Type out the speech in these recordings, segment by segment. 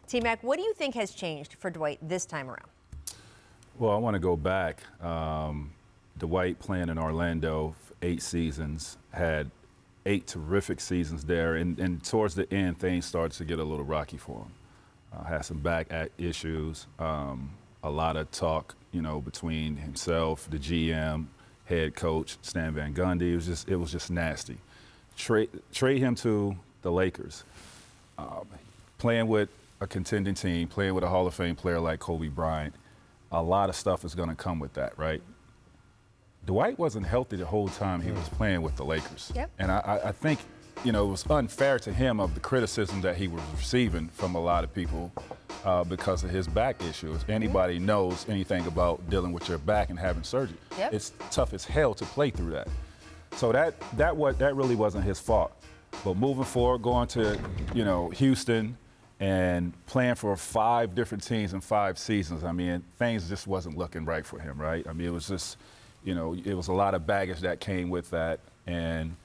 T-Mac, what do you think has changed for Dwight this time around? Well, I want to go back. Dwight playing in Orlando for 8 seasons, had 8 terrific seasons there, and towards the end, things started to get a little rocky for him. Had some back issues, a lot of talk, between himself, the GM, head coach, Stan Van Gundy. It was just nasty. Trade him to the Lakers. Playing with a contending team, playing with a Hall of Fame player like Kobe Bryant, a lot of stuff is going to come with that, right? Dwight wasn't healthy the whole time he was playing with the Lakers. Yep. And I think, it was unfair to him of the criticism that he was receiving from a lot of people because of his back issues. Anybody knows anything about dealing with your back and having surgery. Yep. It's tough as hell to play through that. So that really wasn't his fault. But moving forward, going to, Houston and playing for 5 different teams in 5 seasons, things just wasn't looking right for him, right? It was just, it was a lot of baggage that came with that. And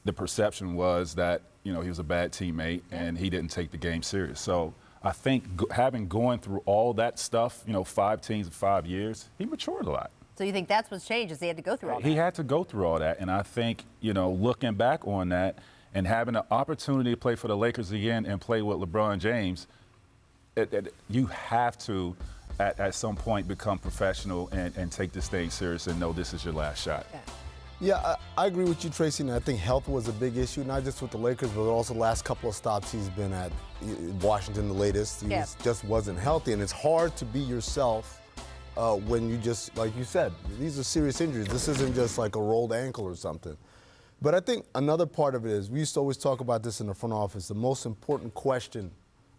the perception was that, he was a bad teammate and he didn't take the game serious. So I think going through all that stuff, 5 teams in 5 years, he matured a lot. So you think that's what's changed, is he had to go through all that? He had to go through all that. And I think, looking back on that and having an opportunity to play for the Lakers again and play with LeBron James, you have to, at some point, become professional and take this thing serious and know this is your last shot. Yeah, I agree with you, Tracy, and I think health was a big issue, not just with the Lakers, but also the last couple of stops he's been at. Washington, the latest, he just wasn't healthy, and it's hard to be yourself when you just, like you said, these are serious injuries. This isn't just like a rolled ankle or something. But I think another part of it is, we used to always talk about this in the front office, the most important question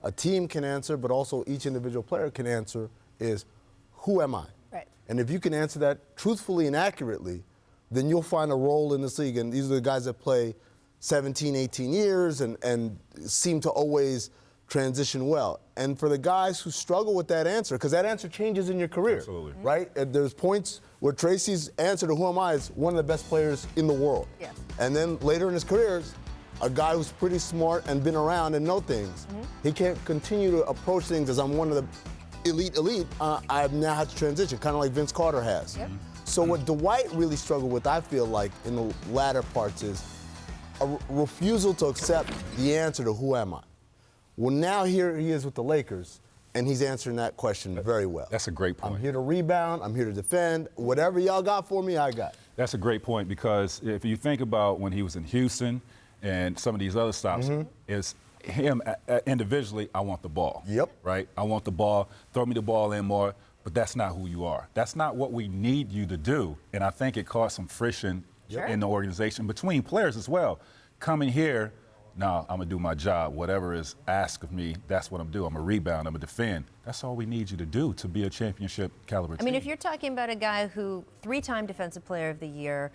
a team can answer, but also each individual player can answer is, who am I? Right. And if you can answer that truthfully and accurately, then you'll find a role in this league. And these are the guys that play 17, 18 years and seem to always transition well. And for the guys who struggle with that answer, because that answer changes in your career. Absolutely. Right? And there's points where Tracy's answer to who am I is one of the best players in the world. Yeah. And then later in his career, a guy who's pretty smart and been around and know things. He can't continue to approach things as I'm one of the elite. I've now had to transition, kind of like Vince Carter has. Yep. So what Dwight really struggled with, I feel like, in the latter parts is a refusal to accept the answer to who am I. Well, now here he is with the Lakers, and he's answering that question very well. That's a great point. I'm here to rebound. I'm here to defend. Whatever y'all got for me, I got. That's a great point, because if you think about when he was in Houston and some of these other stops, is him individually, I want the ball. Yep. Right? I want the ball. Throw me the ball in more. But that's not who you are. That's not what we need you to do. And I think it caused some friction in the organization between players as well. Coming here, no, I'm going to do my job. Whatever is asked of me, that's what I'm doing. I'm a rebound. I'm going to defend. That's all we need you to do to be a championship caliber team. If you're talking about a guy who 3-time Defensive Player of the Year,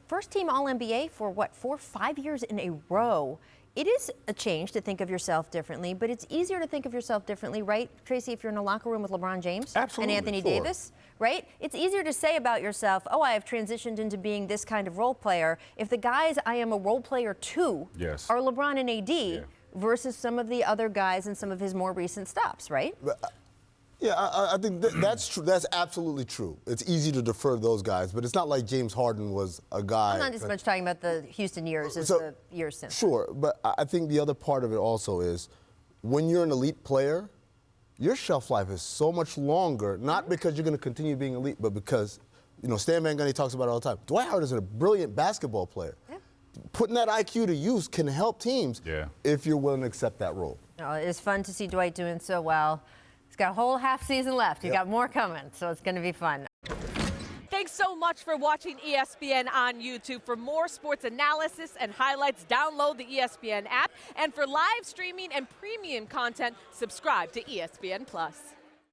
first-team All-NBA for, 4-5 years in a row, it is a change to think of yourself differently, but it's easier to think of yourself differently, right, Tracy, if you're in a locker room with LeBron James and Anthony Davis, right? It's easier to say about yourself, oh, I have transitioned into being this kind of role player, if the guys I am a role player to are LeBron and AD versus some of the other guys in some of his more recent stops, right? Yeah, I think that's true. That's absolutely true. It's easy to defer to those guys, but it's not like James Harden was a guy. I'm not as much talking about the Houston years as the years since. Sure, but I think the other part of it also is when you're an elite player, your shelf life is so much longer, not because you're going to continue being elite, but because, Stan Van Gundy talks about it all the time. Dwight Howard is a brilliant basketball player. Putting that IQ to use can help teams if you're willing to accept that role. Oh, it's fun to see Dwight doing so well. He's got a whole half season left. He's got more coming, so it's going to be fun. Thanks so much for watching ESPN on YouTube. For more sports analysis and highlights, download the ESPN app. And for live streaming and premium content, subscribe to ESPN+.